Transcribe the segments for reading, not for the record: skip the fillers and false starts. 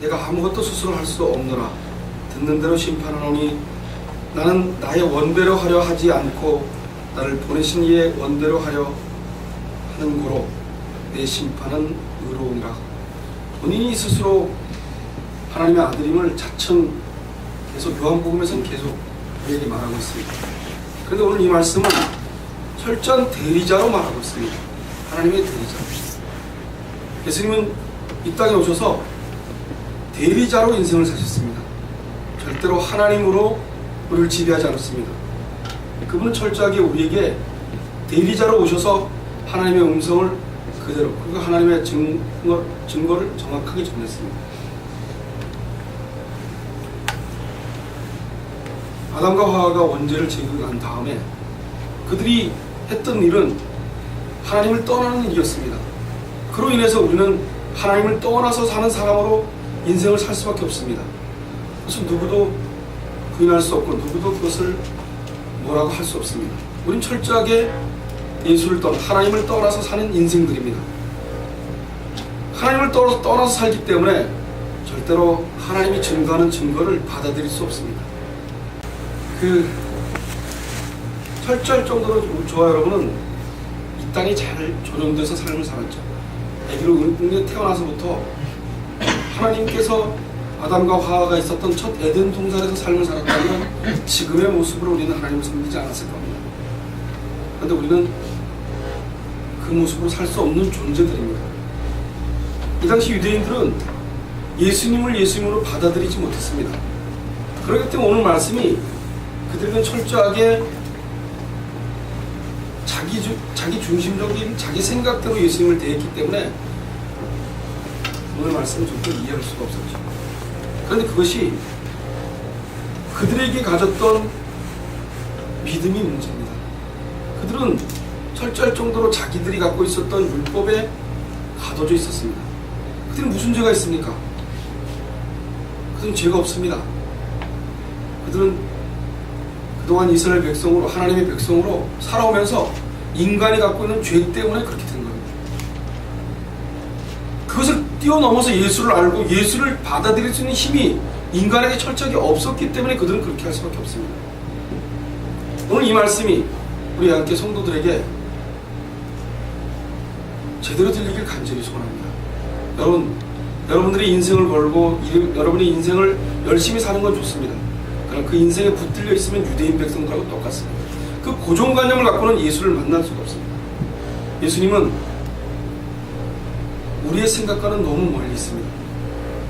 내가 아무것도 스스로 할 수 없노라. 듣는 대로 심판하노니 나는 나의 원대로 하려 하지 않고 나를 보내신 이의 원대로 하려 하는 고로 내 심판은 의로우니라. 본인이 스스로 하나님의 아들임을 자청 계속 요한복음에서는 계속 우리에게 말하고 있습니다. 그런데 오늘 이 말씀은 철저한 대리자로 말하고 있습니다. 하나님의 대리자. 예수님은 이 땅에 오셔서 대리자로 인생을 사셨습니다. 절대로 하나님으로 우리를 지배하지 않았습니다. 그분은 철저하게 우리에게 대리자로 오셔서 하나님의 음성을 그대로, 그 하나님의 증거를 정확하게 전했습니다. 아담과 하와가 원죄를 제거한 다음에 그들이 했던 일은 하나님을 떠나는 일이었습니다. 그로 인해서 우리는 하나님을 떠나서 사는 사람으로 인생을 살 수밖에 없습니다. 그래서 누구도 부인할 수 없고 누구도 그것을 뭐라고 할 수 없습니다. 우린 철저하게 예수를 하나님을 떠나서 사는 인생들입니다. 하나님을 떠나서 살기 때문에 절대로 하나님이 증거하는 증거를 받아들일 수 없습니다. 철저할 정도로 저와 여러분은 이 땅에 잘 조정돼서 삶을 살았죠. 아기로 은근히 태어나서부터 하나님께서 아담과 하와가 있었던 첫 에덴 동산에서 삶을 살았다면 지금의 모습으로 우리는 하나님을 섬기지 않았을 겁니다. 그런데 우리는 그 모습으로 살 수 없는 존재들입니다. 이 당시 유대인들은 예수님을 예수님으로 받아들이지 못했습니다. 그렇기 때문에 오늘 말씀이 그들은 철저하게 자기 중심적인 자기 생각대로 예수님을 대했기 때문에 오늘 말씀은 절대 이해할 수가 없었죠. 그런데 그것이 그들에게 가졌던 믿음이 문제입니다. 그들은 철저할 정도로 자기들이 갖고 있었던 율법에 가둬져 있었습니다. 그들은 무슨 죄가 있습니까? 그들은 죄가 없습니다. 그들은 그동안 이스라엘 백성으로, 하나님의 백성으로 살아오면서 인간이 갖고 있는 죄 때문에 그렇게 된 겁니다. 그것을 뛰어넘어서 예수를 알고 예수를 받아들일 수 있는 힘이 인간에게 철저하게 없었기 때문에 그들은 그렇게 할 수밖에 없습니다. 오늘 이 말씀이 우리 함께 성도들에게 제대로 들리길 간절히 소원합니다. 여러분들의 인생을 걸고 여러분의 인생을 열심히 사는 건 좋습니다. 그러나 그 인생에 붙들려 있으면 유대인 백성들하고 똑같습니다. 그 고정관념을 갖고는 예수를 만날 수가 없습니다. 예수님은 우리의 생각과는 너무 멀리 있습니다.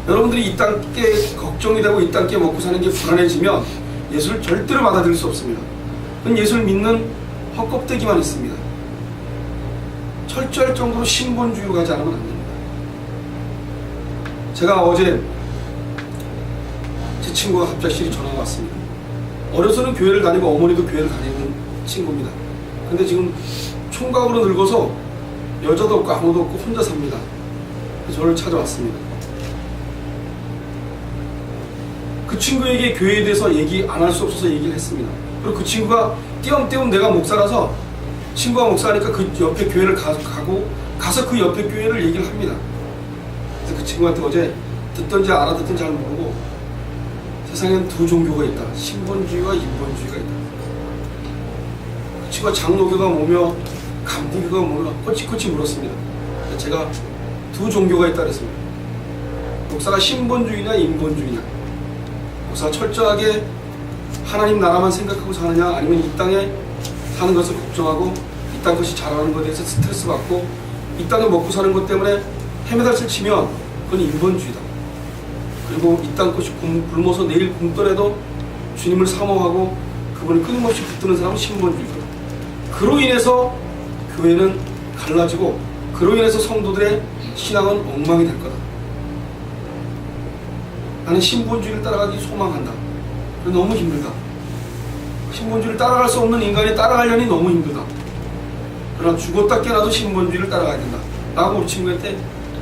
여러분들이 이 땅께 걱정이 되고 이 땅께 먹고 사는 게 불안해지면 예수를 절대로 받아들일 수 없습니다. 그건 예수를 믿는 헛껍데기만 있습니다. 철저할 정도로 신본주의로 가지 않으면 안 됩니다. 제가 어제 제 친구가 갑자기 전화가 왔습니다. 어려서는 교회를 다니고 어머니도 교회를 다니는 친구입니다. 근데 지금 총각으로 늙어서 여자도 없고 아무도 없고 혼자 삽니다. 저를 찾아왔습니다. 그 친구에게 교회에 대해서 얘기 안 할 수 없어서 얘기를 했습니다. 그리고 그 친구가 띄엄띄엄 내가 목사라서 친구가 목사니까 그 옆에 교회를 가서 그 옆에 교회를 얘기를 합니다. 그래서 그 친구한테 어제 듣던지 알아듣던지 잘 모르고 세상엔 두 종교가 있다. 신본주의와 인본주의가 있다. 그 친구가 장로교가 뭐며 감리교가 뭐며 꼬치꼬치 물었습니다. 제가 두 종교가 있다 그랬습니다. 목사가 신본주의냐 인본주의냐, 목사가 철저하게 하나님 나라만 생각하고 사느냐, 아니면 이 땅에 사는 것을 걱정하고 이 땅 것이 자라는 것에 대해서 스트레스 받고 이 땅에 먹고 사는 것 때문에 헤매달을 치면 그건 인본주의다. 그리고 이 땅 것이 굶어서 내일 굶더라도 주님을 사모하고 그분을 끊임없이 붙드는 사람은 신본주의다. 그로 인해서 교회는 갈라지고 그로 인해서 성도들의 신앙은 엉망이 될 거다. 나는 신본주의를 따라가기 소망한다. 너무 힘들다. 신본주의를 따라갈 수 없는 인간이 따라가려니 너무 힘들다. 그러나 죽었다 깨어나도 신본주의를 따라가야 된다 라고 우리 친구한테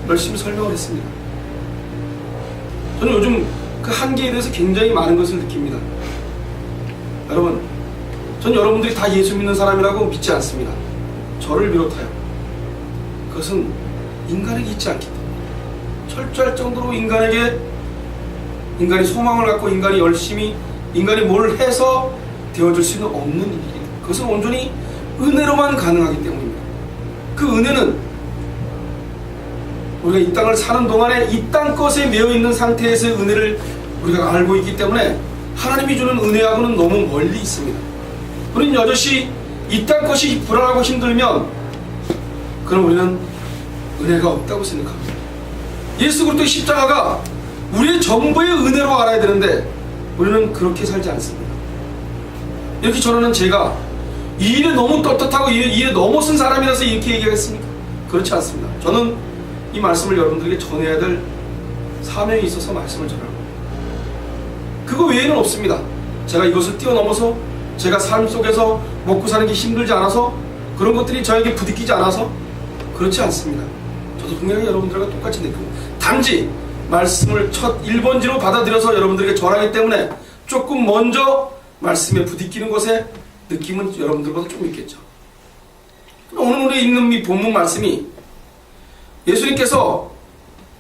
열심히 설명을 했습니다. 저는 요즘 그 한계에 대해서 굉장히 많은 것을 느낍니다. 여러분, 전 여러분들이 다 예수 믿는 사람이라고 믿지 않습니다. 저를 비롯하여 그것은 인간에게 있지 않기 때문에 철저할 정도로 인간이 소망을 갖고 인간이 열심히 인간이 뭘 해서 되어줄 수는 없는 일이에요. 그것은 온전히 은혜로만 가능하기 때문입니다. 그 은혜는 우리가 이 땅을 사는 동안에 이 땅 것에 매여 있는 상태에서의 은혜를 우리가 알고 있기 때문에 하나님이 주는 은혜하고는 너무 멀리 있습니다. 우리는 여전히 이 땅 것이 불안하고 힘들면 그럼 우리는 은혜가 없다고 생각합니다. 예수 그리스도의 십자가가 우리의 전부의 은혜로 알아야 되는데 우리는 그렇게 살지 않습니다. 이렇게 저는 제가 이 일에 너무 떳떳하고 이 일에 너무 쓴 사람이라서 이렇게 얘기하겠습니까? 그렇지 않습니다. 저는 이 말씀을 여러분들에게 전해야 될 사명이 있어서 말씀을 전하는 겁니다. 그거 외에는 없습니다. 제가 이것을 뛰어넘어서 제가 삶 속에서 먹고 사는 게 힘들지 않아서 그런 것들이 저에게 부딪히지 않아서 그렇지 않습니다. 저도 분명히 여러분들과 똑같이 느끼고 단지 말씀을 첫 1번지로 받아들여서 여러분들에게 전하기 때문에 조금 먼저 말씀에 부딪히는 것에 느낌은 여러분들보다 좀 있겠죠. 오늘 우리 읽는 이 본문 말씀이 예수님께서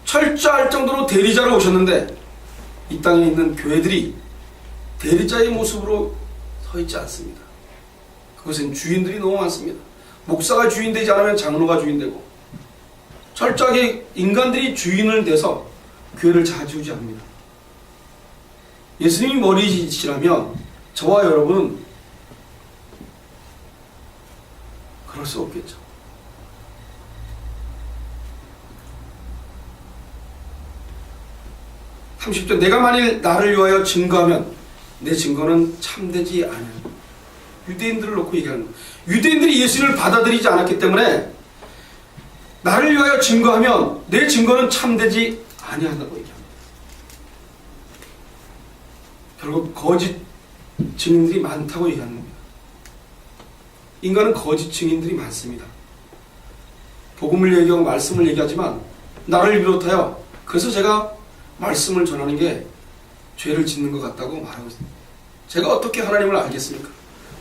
철저할 정도로 대리자로 오셨는데 이 땅에 있는 교회들이 대리자의 모습으로 서 있지 않습니다. 그것은 주인들이 너무 많습니다. 목사가 주인 되지 않으면 장로가 주인 되고 철저하게 인간들이 주인을 내서 교회를 좌지우지합니다. 예수님이 머리이시라면 저와 여러분은 그럴 수 없겠죠. (30절) 내가 만일 나를 위하여 증거하면 내 증거는 참되지 않아요. 유대인들을 놓고 얘기하는 거예요. 유대인들이 예수를 받아들이지 않았기 때문에 나를 위하여 증거하면 내 증거는 참되지 아니한다고 얘기합니다. 결국 거짓 증인들이 많다고 얘기하는 겁니다. 인간은 거짓 증인들이 많습니다. 복음을 얘기하고 말씀을 얘기하지만 나를 비롯하여 그래서 제가 말씀을 전하는 게 죄를 짓는 것 같다고 말하고 있습니다. 제가 어떻게 하나님을 알겠습니까?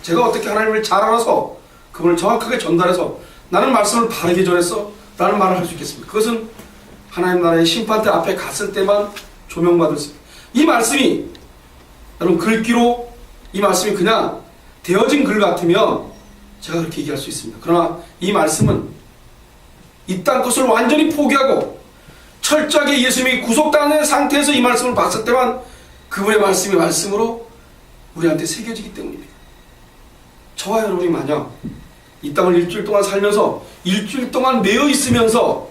제가 어떻게 하나님을 잘 알아서 그분을 정확하게 전달해서 나는 말씀을 바르게 전했어 라는 말을 할 수 있겠습니까? 그것은 하나님 나라의 심판대 앞에 갔을 때만 조명받을 수 있습니다. 이 말씀이 여러분 글귀로 이 말씀이 그냥 되어진 글 같으면 제가 그렇게 얘기할 수 있습니다. 그러나 이 말씀은 이 땅 것을 완전히 포기하고 철저하게 예수님이 구속당하는 상태에서 이 말씀을 봤을 때만 그분의 말씀이 말씀으로 우리한테 새겨지기 때문입니다. 저와 여러분이 만약 이 땅을 일주일 동안 살면서 일주일 동안 매여 있으면서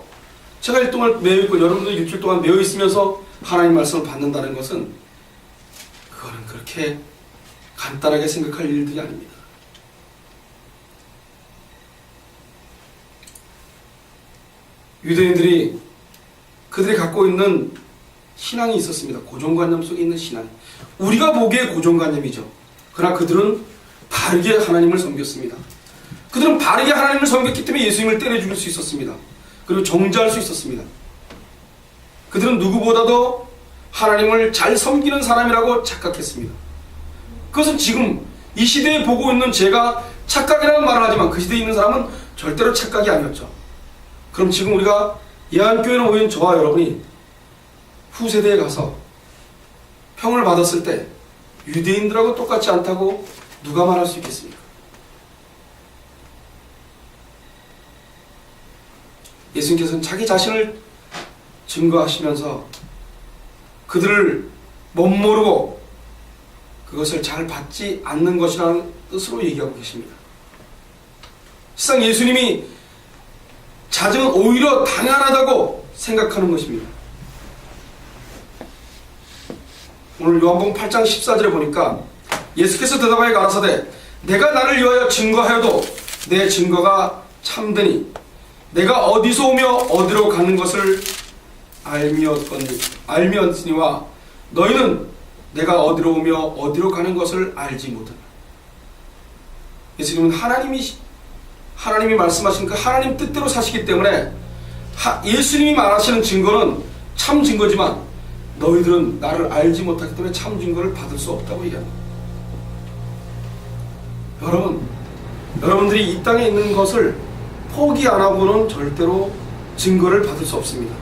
제가 일주일 동안 매여 있고 여러분도 일주일 동안 매여 있으면서 하나님 말씀을 받는다는 것은 그거는 그렇게 간단하게 생각할 일들이 아닙니다. 유대인들이 그들이 갖고 있는 신앙이 있었습니다. 고정관념 속에 있는 신앙. 우리가 보기에 고정관념이죠. 그러나 그들은 바르게 하나님을 섬겼습니다. 그들은 바르게 하나님을 섬겼기 때문에 예수님을 때려 죽일 수 있었습니다. 그리고 정죄할 수 있었습니다. 그들은 누구보다도 하나님을 잘 섬기는 사람이라고 착각했습니다. 그것은 지금 이 시대에 보고 있는 제가 착각이라는 말을 하지만 그 시대에 있는 사람은 절대로 착각이 아니었죠. 그럼 지금 우리가 예한교회에 모인 저와 여러분이 후세대에 가서 평을 받았을 때 유대인들하고 똑같지 않다고 누가 말할 수 있겠습니까? 예수님께서는 자기 자신을 증거하시면서 그들을 멋모르고 그것을 잘 받지 않는 것이라는 뜻으로 얘기하고 계십니다. 실상 예수님이 자정은 오히려 당연하다고 생각하는 것입니다. 오늘 요한복음 8장 14절에 보니까 예수께서 대답하여 가라사대 내가 나를 위하여 증거하여도 내 증거가 참되니 내가 어디서 오며 어디로 가는 것을 알미었으니와 너희는 내가 어디로 오며 어디로 가는 것을 알지 못하라. 예수님은 하나님이 말씀하신 그 하나님 뜻대로 사시기 때문에 예수님이 말하시는 증거는 참 증거지만 너희들은 나를 알지 못하기 때문에 참 증거를 받을 수 없다고 얘기합니다. 여러분들이 이 땅에 있는 것을 포기 안 하고는 절대로 증거를 받을 수 없습니다.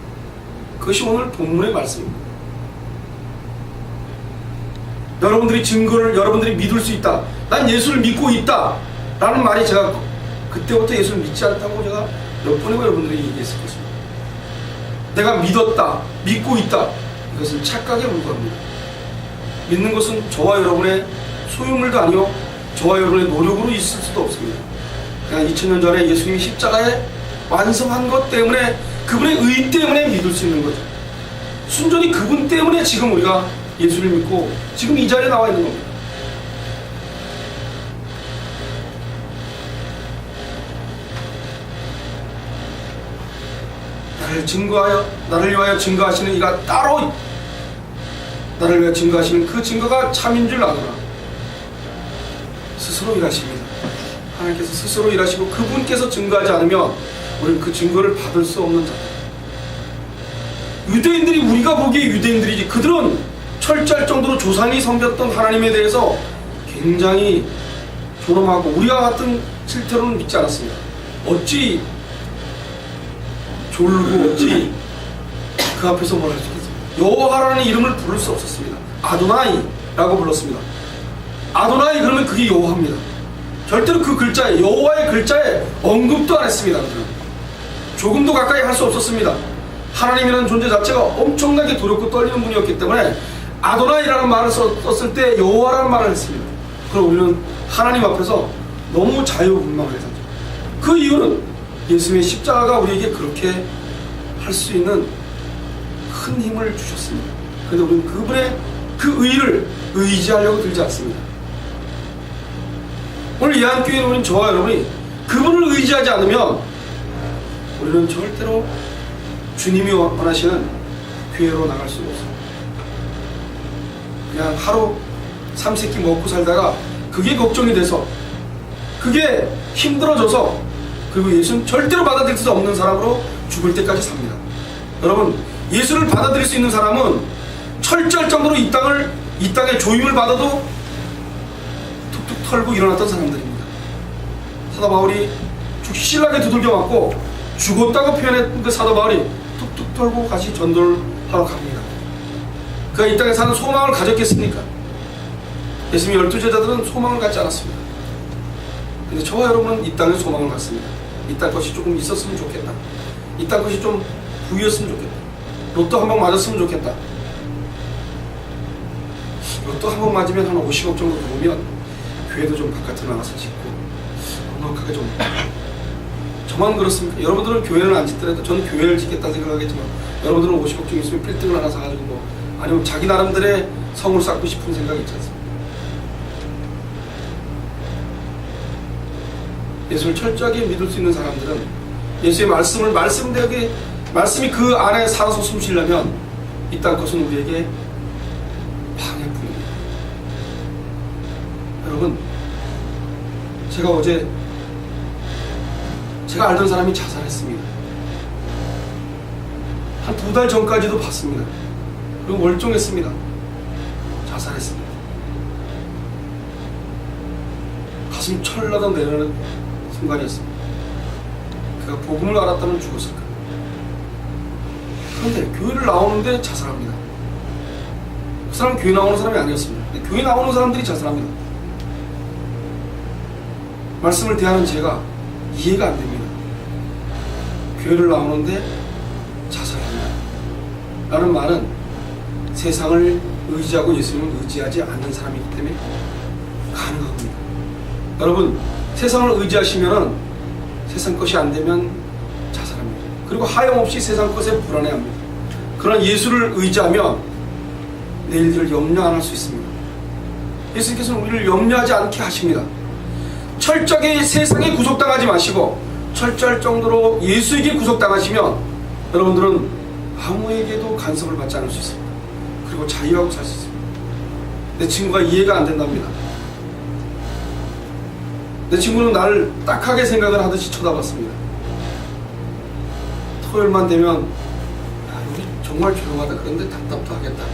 그것이 오늘 본문의 말씀입니다. 여러분들이 증거를, 여러분들이 믿을 수 있다, 난 예수를 믿고 있다 라는 말이, 제가 그때부터 예수를 믿지 않다고 제가 몇 번이고 여러분들이 얘기했을 것입니다. 내가 믿었다, 믿고 있다, 이것은 착각에 불과합니다. 믿는 것은 저와 여러분의 소유물도 아니요 저와 여러분의 노력으로 있을 수도 없습니다. 그냥 2000년 전에 예수님이 십자가에 완성한 것 때문에, 그분의 의 때문에 믿을 수 있는 거죠. 순전히 그분 때문에 지금 우리가 예수를 믿고 지금 이 자리에 나와 있는 겁니다. 나를 위하여 증거하시는 이가 따로, 나를 위하여 증거하시는 그 증거가 참인 줄 아노라. 스스로 일하십니다. 하나님께서 스스로 일하시고 그분께서 증거하지 않으면 우리는 그 증거를 받을 수 없는 자다. 유대인들이, 우리가 보기에 유대인들이지, 그들은 철저할 정도로 조상이 섬겼던 하나님에 대해서 굉장히 존엄하고 우리와 같은 실태로는 믿지 않았습니다. 어찌 졸고 어찌 그 앞에서 뭘 할 수 있겠습니까? 여호와라는 이름을 부를 수 없었습니다. 아도나이라고 불렀습니다. 아도나이 그러면 그게 여호와입니다. 절대로 그 글자에, 여호와의 글자에 언급도 안 했습니다. 조금도 가까이 할 수 없었습니다. 하나님이라는 존재 자체가 엄청나게 두렵고 떨리는 분이었기 때문에 아도나이라는 말을 썼을 때 여호와라는 말을 했습니다. 그럼 우리는 하나님 앞에서 너무 자유분방하게 살죠. 그 이유는 예수님의 십자가가 우리에게 그렇게 할 수 있는 큰 힘을 주셨습니다. 그런데 우리는 그분의 그 의를 의지하려고 들지 않습니다. 오늘 예한교회는, 우리는 저와 여러분이 그분을 의지하지 않으면 우리는 절대로 주님이 원하시는 교회로 나갈 수가 없습니다. 그냥 하루 3세끼 먹고 살다가 그게 걱정이 돼서, 그게 힘들어져서, 그리고 예수는 절대로 받아들일 수 없는 사람으로 죽을 때까지 삽니다. 여러분, 예수를 받아들일 수 있는 사람은 철저할 정도로 이 땅의 조임을 받아도 툭툭 털고 일어났던 사람들입니다. 사도 바울이 죽실하게 두들겨 맞고 죽었다고 표현했던 그 사도 바울이 툭툭 털고 다시 전도를 하러 갑니다. 그가 이 땅에 사는 소망을 가졌겠습니까? 예수님의 12제자들은 소망을 갖지 않았습니다. 근데 저와 여러분은 이 땅에 소망을 갖습니다. 이 땅 것이 조금 있었으면 좋겠다. 이 땅 것이 좀 부유했으면 좋겠다. 로또 한 번 맞았으면 좋겠다. 로또 한 번 맞으면 한 50억 정도 들어오면 교회도 좀 바깥으로 나가서 짓고 넉넉하게 좀. 저만 그렇습니까? 여러분들은 교회를 안 짓더라도 저는 교회를 짓겠다는 생각하겠지만, 여러분들은 50억 좀 있으면 빌딩을 하나 사가지고 뭐, 아니면 자기 나름대로의 성을 쌓고 싶은 생각이 있지 않습니까? 예수를 철저하게 믿을 수 있는 사람들은 예수의 말씀이 그 안에 살아서 숨쉬려면 이 땅 것은 우리에게 방해뿐입니다. 여러분, 제가 알던 사람이 자살했습니다. 한 2달 전까지도 봤습니다. 그리고 멀쩡했습니다. 자살했습니다. 가슴 철나던 내려는 순간이었습니다. 그가 복음을 알았다면 죽었을 거예요. 그런데 교회를 나오는데 자살합니다. 그 사람은 교회 나오는 사람이 아니었습니다. 근데 교회 나오는 사람들이 자살합니다. 말씀을 대하는 제가 이해가 안 됩니다. 교회를 나오는데 자살한다 라는 말은 세상을 의지하고 예수님을 의지하지 않는 사람이기 때문에 가능한 겁니다. 여러분, 세상을 의지하시면 세상 것이 안 되면 자살합니다. 그리고 하염없이 세상 것에 불안해합니다. 그러나 예수를 의지하면 내일을 염려 안 할 수 있습니다. 예수님께서는 우리를 염려하지 않게 하십니다. 철저하게 세상에 구속당하지 마시고 철저할 정도로 예수에게 구속당하시면 여러분들은 아무에게도 간섭을 받지 않을 수 있습니다. 그리고 자유하고 살 수 있습니다. 내 친구가 이해가 안 된답니다. 내 친구는 나를 딱하게 생각을 하듯이 쳐다봤습니다. 토요일만 되면 우리 정말 조용하다, 그런데 답답도 하겠다.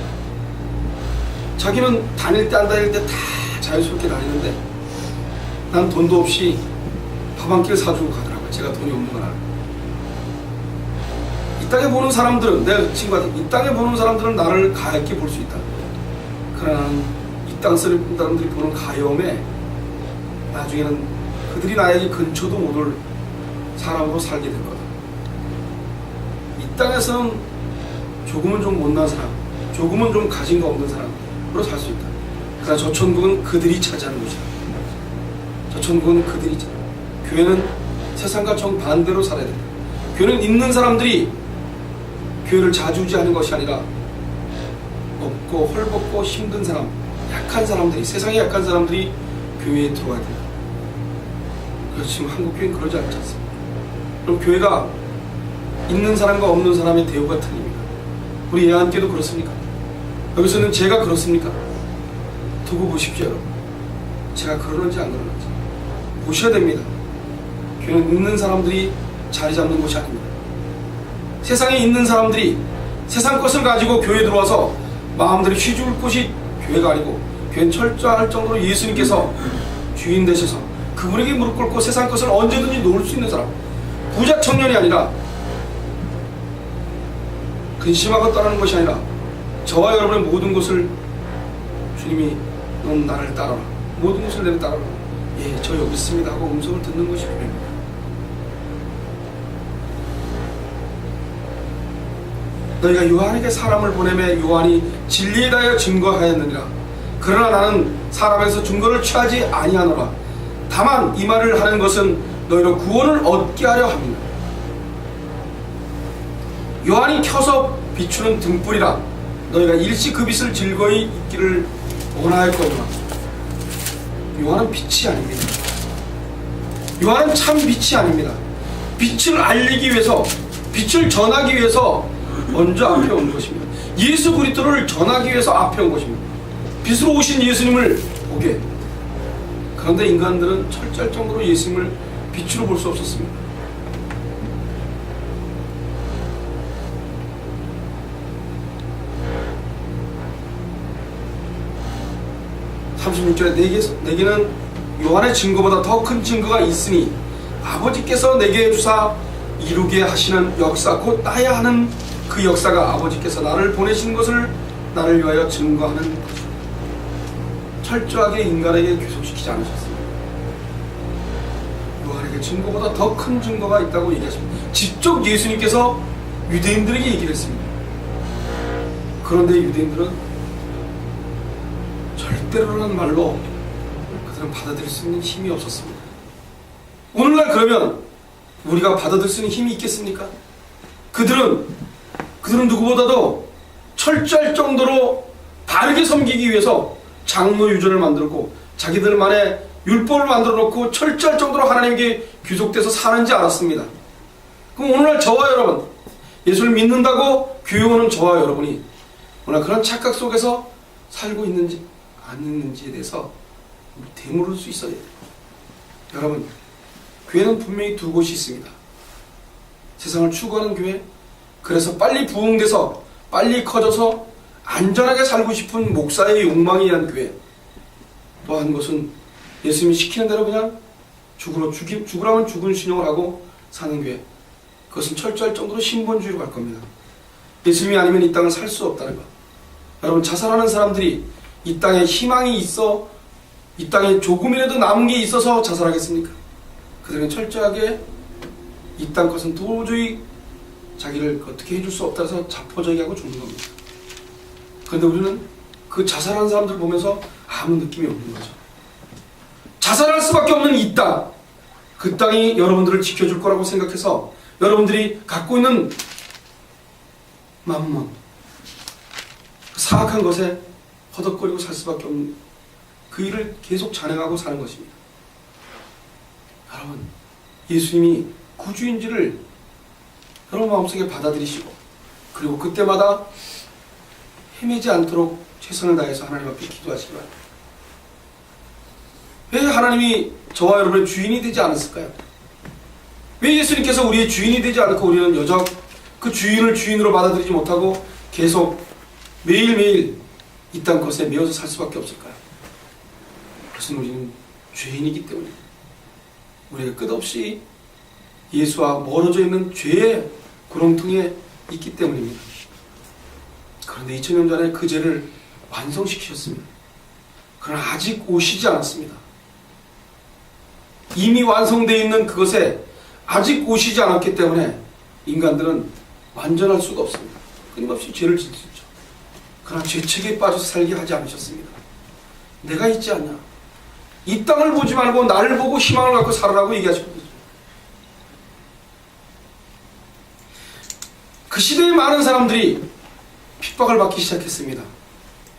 자기는 다닐 때 안 다닐 때 다 자유스럽게 다니는데 난 돈도 없이 밥 한 끼를 사주고 가더라고요. 제가 돈이 없는 걸 알고. 이 땅에 보는 사람들은, 내 친구한테, 이 땅에 보는 사람들은 나를 가얗게 볼 수 있다. 그러나 이 땅 사람들이 보는 가여움에 나중에는 그들이 나에게 근처도 못 올 사람으로 살게 될 거다. 이 땅에서는 조금은 좀 못난 사람, 조금은 좀 가진 거 없는 사람으로 살 수 있다. 그러나 저 천국은 그들이 차지하는 곳이다. 저 천국은 그들이 차지한다. 교회는 세상과 정반대로 살아야 된다. 교회는 있는 사람들이 교회를 자주지하는 것이 아니라 없고 헐벗고 힘든 사람, 약한 사람들이, 세상에 약한 사람들이 교회에 들어와야 된다. 그래서 지금 한국교회는 그러지 않지 않습니까? 그럼 교회가 있는 사람과 없는 사람의 대우가 틀립니다. 우리 예한께도 그렇습니까? 여기서는 제가 그렇습니까? 두고 보십시오, 여러분. 제가 그러는지 안 그러는지 보셔야 됩니다. 교회는 있는 사람들이 자리 잡는 곳이 아닙니다. 세상에 있는 사람들이 세상 것을 가지고 교회에 들어와서 마음대로 휘둘 곳이 교회가 아니고, 교회는 철저할 정도로 예수님께서 주인 되셔서 그분에게 무릎 꿇고 세상 것을 언제든지 놓을 수 있는 사람, 부자 청년이 아니라, 근심하고 떠나는 것이 아니라 저와 여러분의 모든 것을 주님이 넌 나를 따라라, 모든 것을 내를 따라라, 예, 저 여기 있습니다 하고 음성을 듣는 것이 교회입니다. 너희가 요한에게 사람을 보내매 요한이 진리에 대하여 증거하였느니라. 그러나 나는 사람에서 증거를 취하지 아니하노라. 다만 이 말을 하는 것은 너희로 구원을 얻게 하려 합니다. 요한이 켜서 비추는 등불이라. 너희가 일시 그 빛을 즐거이 있기를 원하였거니와. 요한은 빛이 아닙니다. 요한은 참 빛이 아닙니다. 빛을 알리기 위해서, 빛을 전하기 위해서 먼저 앞에 온 것입니다. 예수 그리스도를 전하기 위해서 앞에 온 것입니다. 빛으로 오신 예수님을 보게. 그런데 인간들은 철저할 정도로 예수님을 빛으로 볼 수 없었습니다. 내게는 요한의 증거보다 더 큰 증거가 있으니 아버지께서 내게 주사 이루게 하시는 역사, 곧 나야 하는 그 역사가 아버지께서 나를 보내신 것을 나를 위하여 증거하는 것입니다. 철저하게 인간에게 귀속시키지 않으셨습니다. 요한에게 증거보다 더 큰 증거가 있다고 얘기하십니다. 직접 예수님께서 유대인들에게 얘기를 했습니다. 그런데 유대인들은 절대로라는 말로 그들은 받아들일 수 있는 힘이 없었습니다. 오늘날 그러면 우리가 받아들일 수 있는 힘이 있겠습니까? 그들은 누구보다도 철저할 정도로 바르게 섬기기 위해서 장로 유전을 만들고 자기들만의 율법을 만들어 놓고 철저할 정도로 하나님께 귀속돼서 사는지 알았습니다. 그럼 오늘날 저와 여러분, 예수를 믿는다고 교회 오는 저와 여러분이 오늘 그런 착각 속에서 살고 있는지 안 있는지에 대해서 되물을 수 있어야 돼요. 여러분, 교회는 분명히 두 곳이 있습니다. 세상을 추구하는 교회, 그래서 빨리 부흥돼서 빨리 커져서 안전하게 살고 싶은 목사의 욕망에 의한 교회, 또 한 곳은 예수님이 시키는 대로 그냥 죽으라면 죽은 신용을 하고 사는 교회. 그것은 철저할 정도로 신본주의로 갈 겁니다. 예수님이 아니면 이 땅을 살 수 없다는 것. 여러분, 자살하는 사람들이 이 땅에 희망이 있어, 이 땅에 조금이라도 남은 게 있어서 자살하겠습니까? 그들은 철저하게 이 땅 것은 도저히 자기를 어떻게 해줄 수 없다 해서 자포자기 하고 죽는 겁니다. 그런데 우리는 그 자살하는 사람들 보면서 아무 느낌이 없는 거죠. 자살할 수밖에 없는 이 땅, 그 땅이 여러분들을 지켜줄 거라고 생각해서 여러분들이 갖고 있는 맘몬, 사악한 것에 허덕거리고 살 수밖에 없는 그 일을 계속 잔행하고 사는 것입니다. 여러분, 예수님이 구주인지를 여러분 마음속에 받아들이시고, 그리고 그때마다 헤매지 않도록 최선을 다해서 하나님 앞에 기도하시기 바랍니다. 왜 하나님이 저와 여러분의 주인이 되지 않았을까요? 왜 예수님께서 우리의 주인이 되지 않고 우리는 여적 그 주인을 주인으로 받아들이지 못하고 계속 매일매일 이 땅 것에 매여서 살 수밖에 없을까요? 그것은 우리는 죄인이기 때문입니다. 우리가 끝없이 예수와 멀어져 있는 죄의 구렁텅이에 있기 때문입니다. 그런데 2000년 전에 그 죄를 완성시키셨습니다. 그러나 아직 오시지 않았습니다. 이미 완성되어 있는 그것에 아직 오시지 않았기 때문에 인간들은 완전할 수가 없습니다. 끊임없이 죄를 짓 수 있죠. 그러나 죄책에 빠져서 살게 하지 않으셨습니다. 내가 있지 않냐? 이 땅을 보지 말고 나를 보고 희망을 갖고 살아라고 얘기하셨거든요. 그 시대에 많은 사람들이 핍박을 받기 시작했습니다.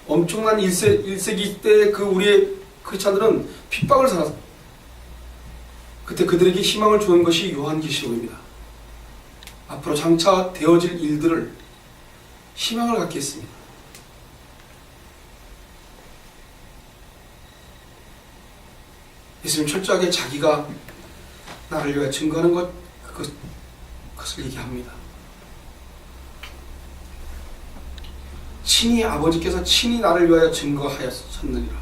엄청난 1세기 때 그 우리의 크리스찬들은 핍박을 살았어요. 그때 그들에게 희망을 주는 것이 요한계시록입니다. 앞으로 장차 되어질 일들을 희망을 갖게 했습니다. 예수님 철저하게 자기가 나를 위하여 증거하는 그것을 얘기합니다. 친히 아버지께서 친히 나를 위하여 증거하셨느니라.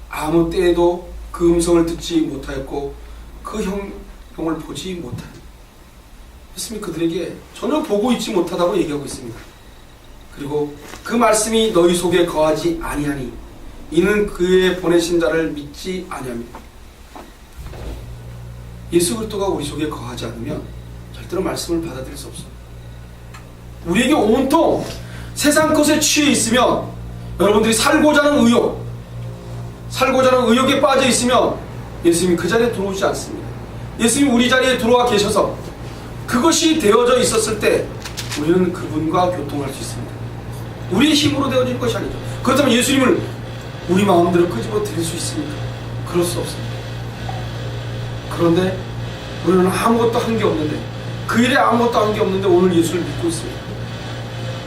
아무 때에도 그 음성을 듣지 못하였고 그 형을 보지 못하였다. 예수님이 그들에게 전혀 보고 있지 못하다고 얘기하고 있습니다. 그리고 그 말씀이 너희 속에 거하지 아니하니 이는 그의 보내신 자를 믿지 아니합니다. 예수 그리스도가 우리 속에 거하지 않으면 절대로 말씀을 받아들일 수 없어요. 우리에게 온통 세상 것에 취해 있으면, 여러분들이 살고자 하는 의욕에 빠져 있으면 예수님이 그 자리에 들어오지 않습니다. 예수님이 우리 자리에 들어와 계셔서 그것이 되어져 있었을 때 우리는 그분과 교통할 수 있습니다. 우리의 힘으로 되어질 것이 아니죠. 그렇다면 예수님을 우리 마음대로 끄집어 드릴 수 있습니까? 그럴 수 없습니다. 그런데 우리는 아무것도 한 게 없는데, 그 일에 아무것도 한 게 없는데 오늘 예수를 믿고 있습니다.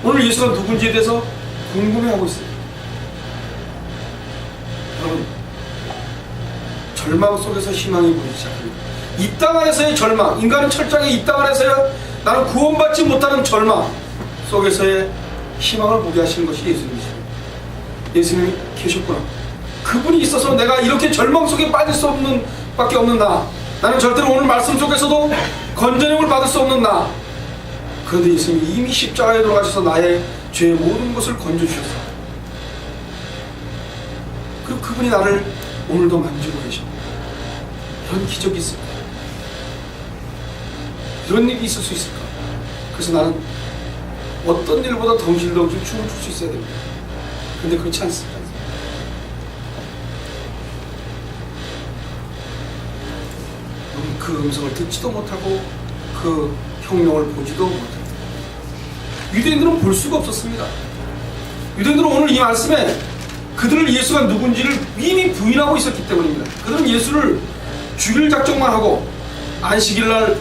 오늘 예수가 누군지에 대해서 궁금해하고 있습니다. 여러분, 절망 속에서 희망이 보이기 시작합니다. 이 땅 안에서의 절망, 인간은 철저하게 이 땅 안에서야 나는 구원받지 못하는 절망 속에서의 희망을 보게 하시는 것이 예수님이십니다. 예수님이 계셨구나. 그분이 있어서 내가 이렇게 절망 속에 빠질 수 없는 밖에 없는 나는 절대로 오늘 말씀 속에서도 건전함을 받을 수 없는 그런데 예수님이 이미 십자가에 들어가셔서 나의 죄의 모든 것을 건져주셨어요. 그리고 그분이 나를 오늘도 만지고 계셔. 이런 기적이 있을까? 이런 일이 있을 수 있을까? 그래서 나는 어떤 일보다 덩실덩실 춤을 출 수 있어야 됩니다. 근데 그렇지 않습니다. 그 음성을 듣지도 못하고 그 형용을 보지도 못합니다. 유대인들은 볼 수가 없었습니다. 유대인들은 오늘 이 말씀에 그들을 예수가 누군지를 이미 부인하고 있었기 때문입니다. 그들은 예수를 죽일 작정만 하고 안식일날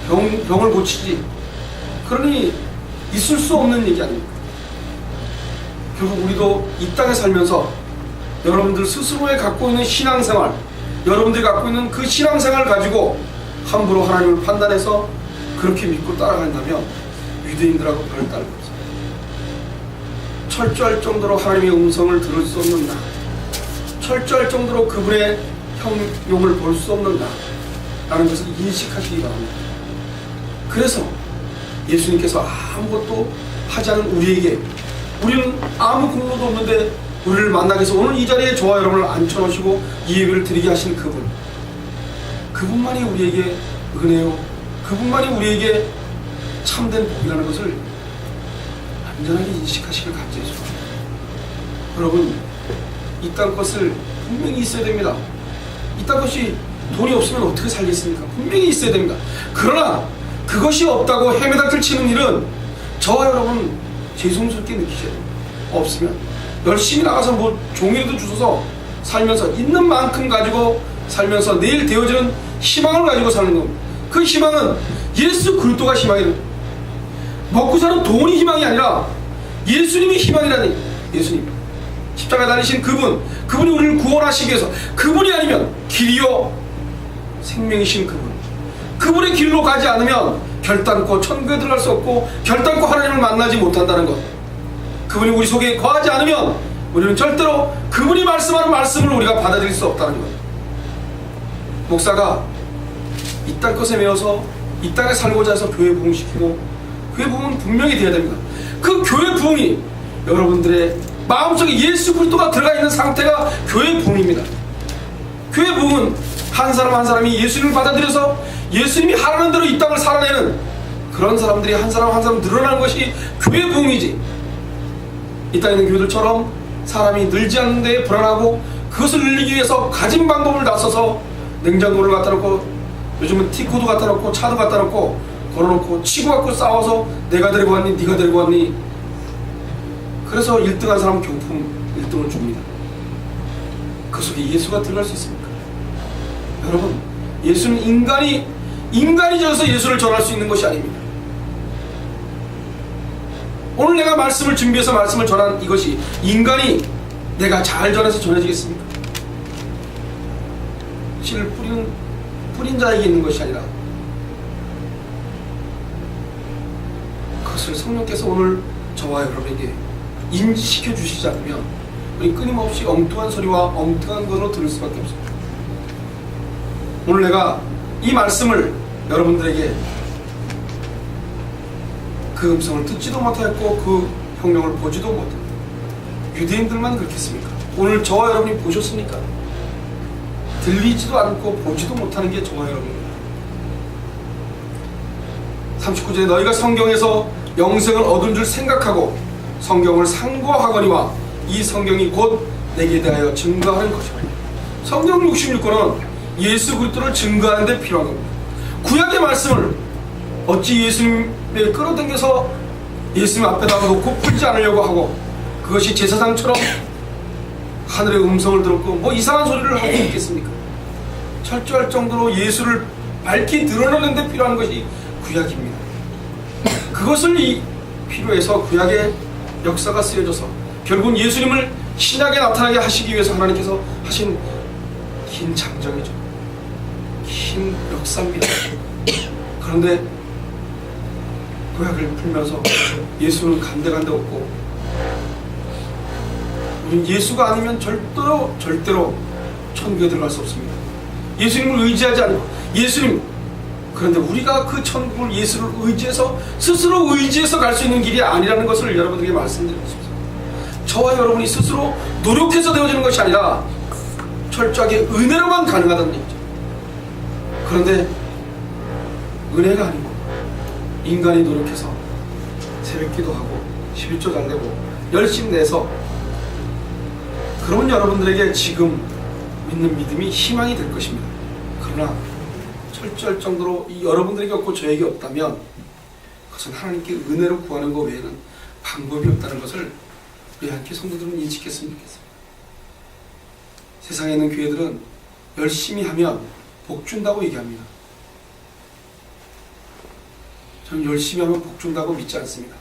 병을 고치지, 그러니 있을 수 없는 얘기 아닙니까? 결국 우리도 이 땅에 살면서 여러분들 스스로에 갖고 있는 신앙생활, 여러분들이 갖고 있는 그 신앙생활을 가지고 함부로 하나님을 판단해서 그렇게 믿고 따라간다면 유대인들하고 별 다른 거죠. 철저할 정도로 하나님의 음성을 들을 수 없는 나, 철저할 정도로 그분의 형용을 볼 수 없는 나라는 것을 인식하시기 바랍니다. 그래서 예수님께서 아무것도 하지 않은 우리에게, 우리는 아무 공로도 없는데 우리를 만나게 해서 오늘 이 자리에 저와 여러분을 앉혀놓으시고 이 예배를 드리게 하신 그분만이 우리에게 은혜요, 그분만이 우리에게 참된 복이라는 것을 완전하게 인식하시길 간절히 소원합니다. 여러분, 이 땅 것을 분명히 있어야 됩니다. 이 땅 것이 돈이 없으면 어떻게 살겠습니까? 분명히 있어야 됩니다. 그러나 그것이 없다고 헤매닥을 치는 일은 저와 여러분 죄송스럽게 느끼셔야 됩니다. 없으면 열심히 나가서 뭐 종이라도 주워서 살면서 있는 만큼 가지고 살면서 내일 되어지는 희망을 가지고 사는 겁니다. 그 희망은 예수 그리스도가 희망이에요. 먹고 사는 돈이 희망이 아니라 예수님이 희망이라니. 예수님 십자가에 달리신 그분이 우리를 구원하시기 위해서, 그분이 아니면 길이요 생명이신 그분의 길로 가지 않으면 결단코 천국에 들어갈 수 없고 결단코 하나님을 만나지 못한다는 것, 그분이 우리 속에 거하지 않으면 우리는 절대로 그분이 말씀하는 말씀을 우리가 받아들일 수 없다는 것. 목사가 이 땅 것에 매여서 이 땅에 살고자 해서 교회 부흥시키고 교회 부흥은 분명히 돼야 됩니다. 그 교회 부흥이 여러분들의 마음속에 예수 그리스도가 들어가 있는 상태가 교회 부흥입니다. 교회 부흥은 한 사람 한 사람이 예수님을 받아들여서 예수님이 하라는 대로 이 땅을 살아내는 그런 사람들이 한 사람 한 사람 늘어나는 것이 교회 부흥이지, 이 땅에 있는 교회들처럼 사람이 늘지 않는 데에 불안하고 그것을 늘리기 위해서 가진 방법을 다 써서 냉장고를 갖다 놓고, 요즘은 티코도 갖다 놓고 차도 갖다 놓고 걸어놓고 치고 갖고 싸워서 내가 데리고 왔니 네가 데리고 왔니, 그래서 1등한 사람은 경품 1등을 줍니다. 그 속에 예수가 들어갈 수 있습니까? 여러분, 예수는 인간이 되어서 예수를 전할 수 있는 것이 아닙니다. 오늘 내가 말씀을 준비해서 말씀을 전한 이것이 인간이 내가 잘 전해서 전해지겠습니까? 씨를 뿌린 자에게 있는 것이 아니라 그것을 성령께서 오늘 저와 여러분에게 인지시켜 주시지 않으면 우리 끊임없이 엉뚱한 소리와 엉뚱한 것으로 들을 수밖에 없습니다. 오늘 내가 이 말씀을 여러분들에게 그 음성을 듣지도 못했고 그 형령을 보지도 못했고, 유대인들만 그렇겠습니까? 오늘 저와 여러분이 보셨습니까? 들리지도 않고 보지도 못하는 게 저와 여러분입니다. 39절에 너희가 성경에서 영생을 얻은 줄 생각하고 성경을 상고하거니와 이 성경이 곧 내게 대하여 증거하는 것이라. 성경 66권은 예수 그리스도를 증거하는 데 필요한 겁니다. 구약의 말씀을 어찌 예수님에 끌어당겨서 예수님 앞에다가 놓고 풀지 않으려고 하고 그것이 제사장처럼 하늘의 음성을 들었고 뭐 이상한 소리를 하고 있겠습니까? 철저할 정도로 예수를 밝히 드러내는 데 필요한 것이 구약입니다. 그것을 필요해서 구약의 역사가 쓰여져서 결국은 예수님을 신약에 나타나게 하시기 위해서 하나님께서 하신 긴 장정이죠. 긴 역사입니다. 그런데 구약을 풀면서 예수는 간데간데 없고 우리는 예수가 아니면 절대로 천국에 들어갈 수 없습니다. 예수님을 의지하지 않고 예수님, 그런데 우리가 그 천국을 예수를 의지해서 스스로 의지해서 갈 수 있는 길이 아니라는 것을 여러분들에게 말씀드리고 싶습니다. 저와 여러분이 스스로 노력해서 되어지는 것이 아니라 철저하게 은혜로만 가능하다는 얘기죠. 그런데 은혜가 아니고 인간이 노력해서 새벽기도 하고 11조 잘 내고 열심히 내서, 그러면 여러분들에게 지금 믿는 믿음이 희망이 될 것입니다. 그러나 철저할 정도로 여러분들에게 없고 저에게 없다면 그것은 하나님께 은혜로 구하는 것 외에는 방법이 없다는 것을 우리 함께 성도들은 인식했으면 좋겠습니다. 세상에 있는 교회들은 열심히 하면 복 준다고 얘기합니다. 저는 열심히 하면 복 준다고 믿지 않습니다.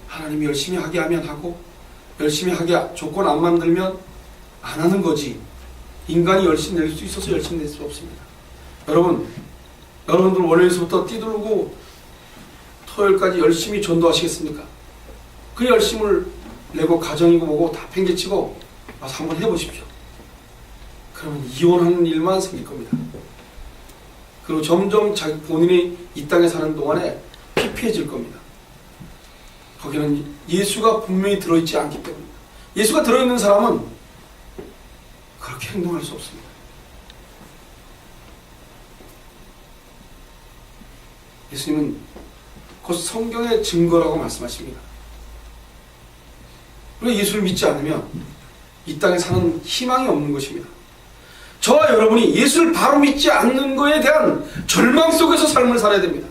하나님이 열심히 하게 하면 하고 열심히 하게 조건 안 만들면 안 하는 거지, 인간이 열심히 낼 수 있어서 열심히 낼 수 없습니다. 여러분들 월요일서부터 뛰들고 토요일까지 열심히 전도하시겠습니까? 그 열심을 내고 가정이고 뭐고 다 팽개치고 와서 한번 해보십시오. 그러면 이혼하는 일만 생길 겁니다. 그리고 점점 본인이 이 땅에 사는 동안에 피폐해질 겁니다. 거기는 예수가 분명히 들어있지 않기 때문입니다. 예수가 들어있는 사람은 그렇게 행동할 수 없습니다. 예수님은 곧 성경의 증거라고 말씀하십니다. 그리고 예수를 믿지 않으면 이 땅에 사는 희망이 없는 것입니다. 저와 여러분이 예수를 바로 믿지 않는 것에 대한 절망 속에서 삶을 살아야 됩니다.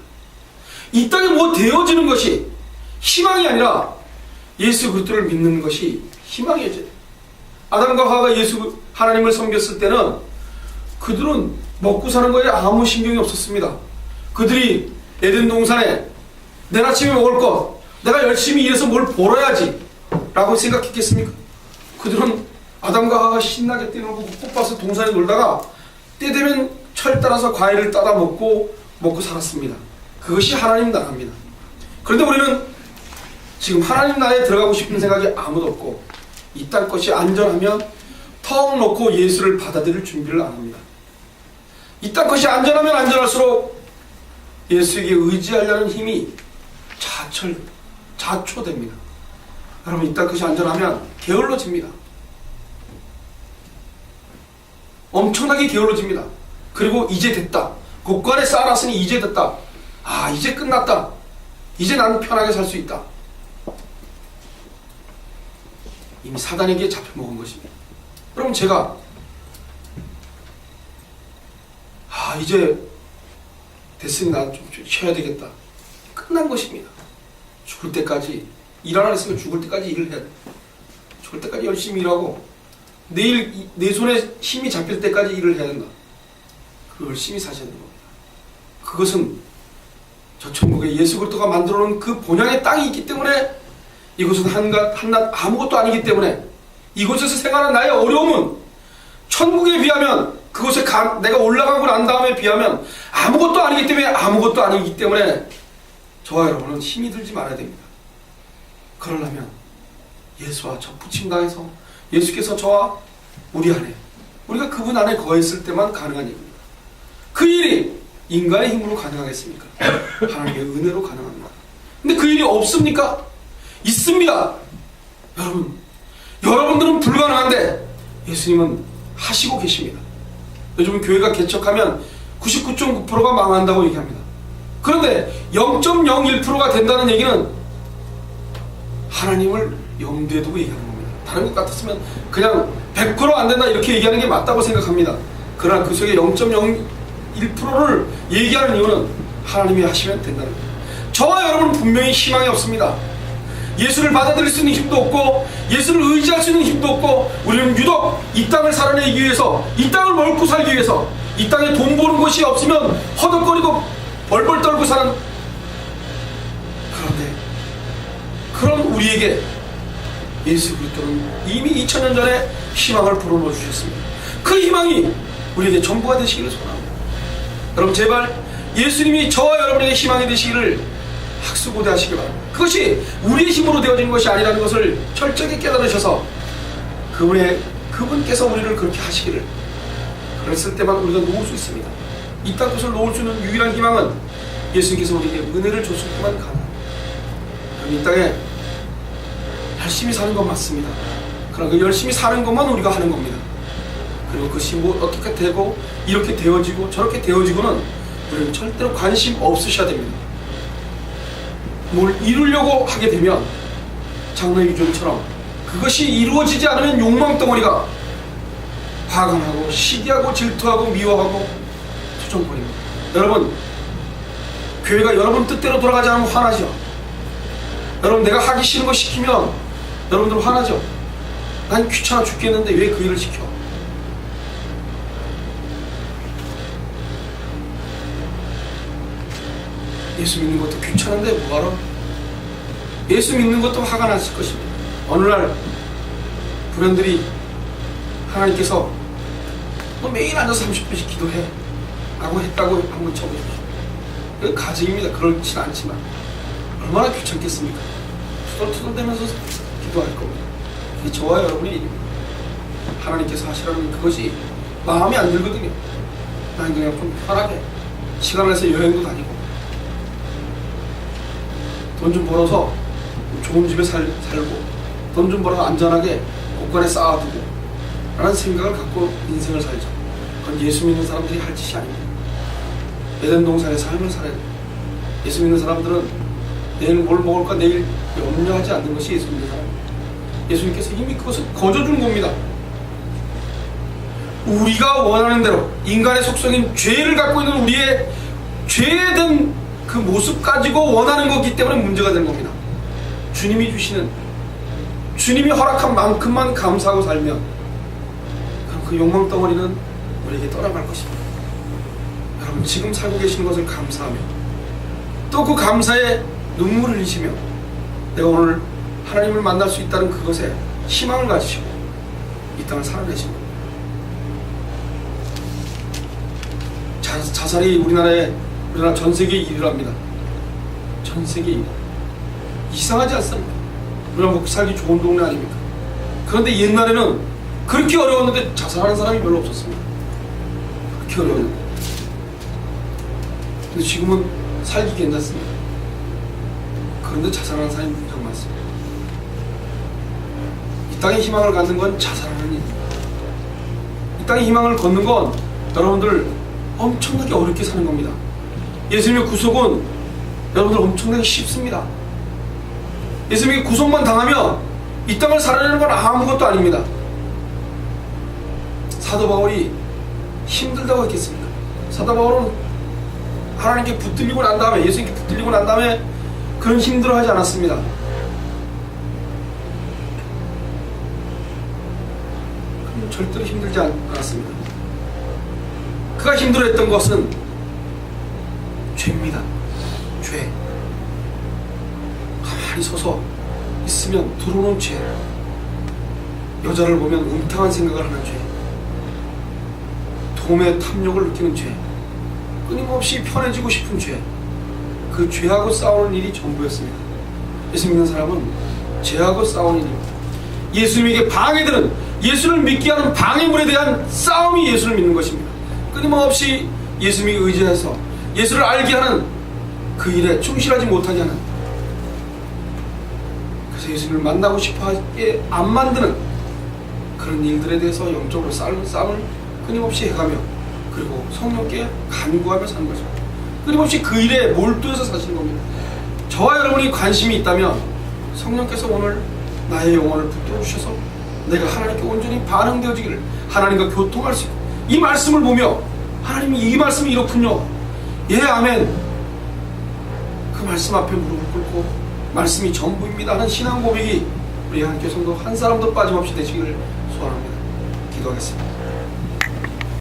이 땅에 뭐 되어지는 것이 희망이 아니라 예수 그리스도를 믿는 것이 희망이죠. 아담과 하와가 하나님을 섬겼을 때는 그들은 먹고 사는 거에 아무 신경이 없었습니다. 그들이 에덴 동산에 내일 아침에 먹을 것, 내가 열심히 일해서 뭘 벌어야지 라고 생각했겠습니까? 그들은 아담과 하와가 신나게 뛰놀고 꽃밭을 동산에 놀다가 때 되면 철 따라서 과일을 따다 먹고 살았습니다. 그것이 하나님 나라입니다. 그런데 우리는 지금 하나님 나라에 들어가고 싶은 생각이 아무도 없고 이 땅 것이 안전하면 턱 놓고 예수를 받아들일 준비를 안 합니다. 이 땅 것이 안전하면 안전할수록 예수에게 의지하려는 힘이 자초됩니다. 여러분, 이따 그것이 안전하면 게을러집니다. 엄청나게 게을러집니다. 그리고 이제 됐다. 곳간에 쌓아놨으니 이제 됐다. 아, 이제 끝났다. 이제 나는 편하게 살 수 있다. 이미 사단에게 잡혀먹은 것입니다. 그럼 제가 이제 됐으니 나는 좀 쉬어야 되겠다. 끝난 것입니다. 죽을 때까지 일 안 했으면 죽을 때까지 일을 해야 돼. 죽을 때까지 열심히 일하고 내일 내 손에 힘이 잡힐 때까지 일을 해야 된다. 그 열심히 사셔야 되는 겁니다. 그것은 저 천국에 예수 그리스도가 만들어 놓은 그 본향의 땅이 있기 때문에, 이곳은 한낱 아무것도 아니기 때문에, 이곳에서 생활한 나의 어려움은 천국에 비하면, 그곳에 내가 올라가고 난 다음에 비하면 아무것도 아니기 때문에 저와 여러분은 힘이 들지 말아야 됩니다. 그러려면 예수와 저 부침당해서 예수께서 저와 우리 안에, 우리가 그분 안에 거했을 때만 가능한 일입니다. 그 일이 인간의 힘으로 가능하겠습니까? 하나님의 은혜로 가능합니다. 근데 그 일이 없습니까? 있습니다. 여러분들은 불가능한데 예수님은 하시고 계십니다. 요즘 교회가 개척하면 99.9%가 망한다고 얘기합니다. 그런데 0.01%가 된다는 얘기는 하나님을 염두에 두고 얘기하는 겁니다. 다른 것 같았으면 그냥 100% 안 된다 이렇게 얘기하는 게 맞다고 생각합니다. 그러나 그 속에 0.01%를 얘기하는 이유는 하나님이 하시면 된다는 거예요. 저와 여러분은 분명히 희망이 없습니다. 예수를 받아들일 수 있는 힘도 없고 예수를 의지할 수 있는 힘도 없고, 우리는 유독 이 땅을 살아내기 위해서, 이 땅을 먹고 살기 위해서, 이 땅에 돈 버는 곳이 없으면 허덕거리고 벌벌 떨고 사는, 그런데 그런 우리에게 예수 그리스도는 이미 2000년 전에 희망을 불어넣어 주셨습니다. 그 희망이 우리에게 전부가 되시기를 소원합니다. 여러분, 제발 예수님이 저와 여러분에게 희망이 되시기를 학수고대하시기 바랍니다. 그것이 우리의 힘으로 되어진 것이 아니라는 것을 철저히 깨달으셔서 그분께서 우리를 그렇게 하시기를, 그랬을 때만 우리가 놓을 수 있습니다. 이 땅 것을 놓을 수 있는 유일한 희망은 예수님께서 우리에게 은혜를 줬을 때만 가능합니다. 이 땅에 열심히 사는 건 맞습니다. 그러나 그 열심히 사는 것만 우리가 하는 겁니다. 그리고 그것이 어떻게 되고 이렇게 되어지고 저렇게 되어지고는 우리는 절대로 관심 없으셔야 됩니다. 뭘 이루려고 하게 되면 장로유전처럼 그것이 이루어지지 않으면 욕망덩어리가 화가 나고 시기하고 질투하고 미워하고 투정거립니다. 여러분, 교회가 여러분 뜻대로 돌아가지 않으면 화나죠. 여러분, 내가 하기 싫은 거 시키면 여러분들 화나죠. 난 귀찮아 죽겠는데 왜 그 일을 시켜? 예수 믿는 것도 귀찮은데 뭐하러? 예수 믿는 것도 화가 났을 것입니다. 어느 날 불현들이 하나님께서 너 매일 앉아서 30분씩 기도해 라고 했다고 한번 쳐보십시오. 그건 가정입니다. 그렇진 않지만 얼마나 귀찮겠습니까? 투덜투덜대면서 기도할 겁니다. 그게 저와 여러분의 일입니다. 하나님께서 하시라는 그것이 마음에 안 들거든요. 난 그냥 좀 편하게 시간 내서 여행도 다니고 돈 좀 벌어서 좋은 집에 살고 돈 좀 벌어서 안전하게 곳간에 쌓아두고 라는 생각을 갖고 인생을 살죠. 그건 예수 믿는 사람들이 할 짓이 아닙니다. 에덴 동산의 삶을 살아야 돼요. 예수 믿는 사람들은 내일 뭘 먹을까 내일 염려하지 않는 것이 예수 믿는 사람입니다. 예수님께서 이미 그것을 거저준 겁니다. 우리가 원하는 대로 인간의 속성인 죄를 갖고 있는 우리의 죄된 그 모습 가지고 원하는 거기 때문에 문제가 되는 겁니다. 주님이 주시는, 주님이 허락한 만큼만 감사하고 살면 그럼 그 욕망 덩어리는 우리에게 떠나갈 것입니다. 여러분, 지금 살고 계시는 것을 감사하며 또 그 감사에 눈물을 흘리시며 내가 오늘 하나님을 만날 수 있다는 그것에 희망을 가지시고 이 땅을 살아내십니다. 자살이 우리나라 전 세계에 1위를 합니다. 전 세계에 1위. 이상하지 않습니까? 우리가 먹고 살기 좋은 동네 아닙니까? 그런데 옛날에는 그렇게 어려웠는데 자살하는 사람이 별로 없었습니다. 그렇게 어려웠는데. 근데 지금은 살기 괜찮습니다. 그런데 자살하는 사람이 무척 많습니다. 이 땅에 희망을 갖는 건 자살하는 일입니다. 이 땅에 희망을 걷는 건 여러분들 엄청나게 어렵게 사는 겁니다. 예수님의 구속은 여러분들 엄청나게 쉽습니다. 예수님의 구속만 당하면 이 땅을 살아내는 건 아무것도 아닙니다. 사도 바울이 힘들다고 했겠습니다. 사도 바울은 하나님께 붙들리고 난 다음에, 예수님께 붙들리고 난 다음에 그런 힘들어하지 않았습니다. 절대로 힘들지 않았습니다. 그가 힘들어했던 것은 죄입니다. 죄. 가만히 서서 있으면 들어오는 죄. 여자를 보면 음탕한 생각을 하는 죄. 도움의 탐욕을 느끼는 죄. 끊임없이 편해지고 싶은 죄. 그 죄하고 싸우는 일이 전부였습니다. 예수 믿는 사람은 죄하고 싸우는 일입니다. 예수님에게 방해되는, 예수를 믿게 하는 방해물에 대한 싸움이 예수를 믿는 것입니다. 끊임없이 예수님에 의지해서 예수를 알게 하는 그 일에 충실하지 못하게 하는, 그래서 예수님을 만나고 싶어하게 안 만드는 그런 일들에 대해서 영적으로 싸움을 끊임없이 해가며, 그리고 성령께 간구하며 사는 거죠. 끊임없이 그 일에 몰두해서 사시는 겁니다. 저와 여러분이 관심이 있다면 성령께서 오늘 나의 영혼을 붙들어 주셔서 내가 하나님께 온전히 반응되어지기를, 하나님과 교통할 수 있고, 이 말씀을 보며 하나님이 이 말씀이 이렇군요, 예 아멘, 그 말씀 앞에 무릎을 꿇고 말씀이 전부입니다 하는 신앙 고백이 우리 한교성도 한 사람도 빠짐없이 되시기를 소원합니다. 기도하겠습니다.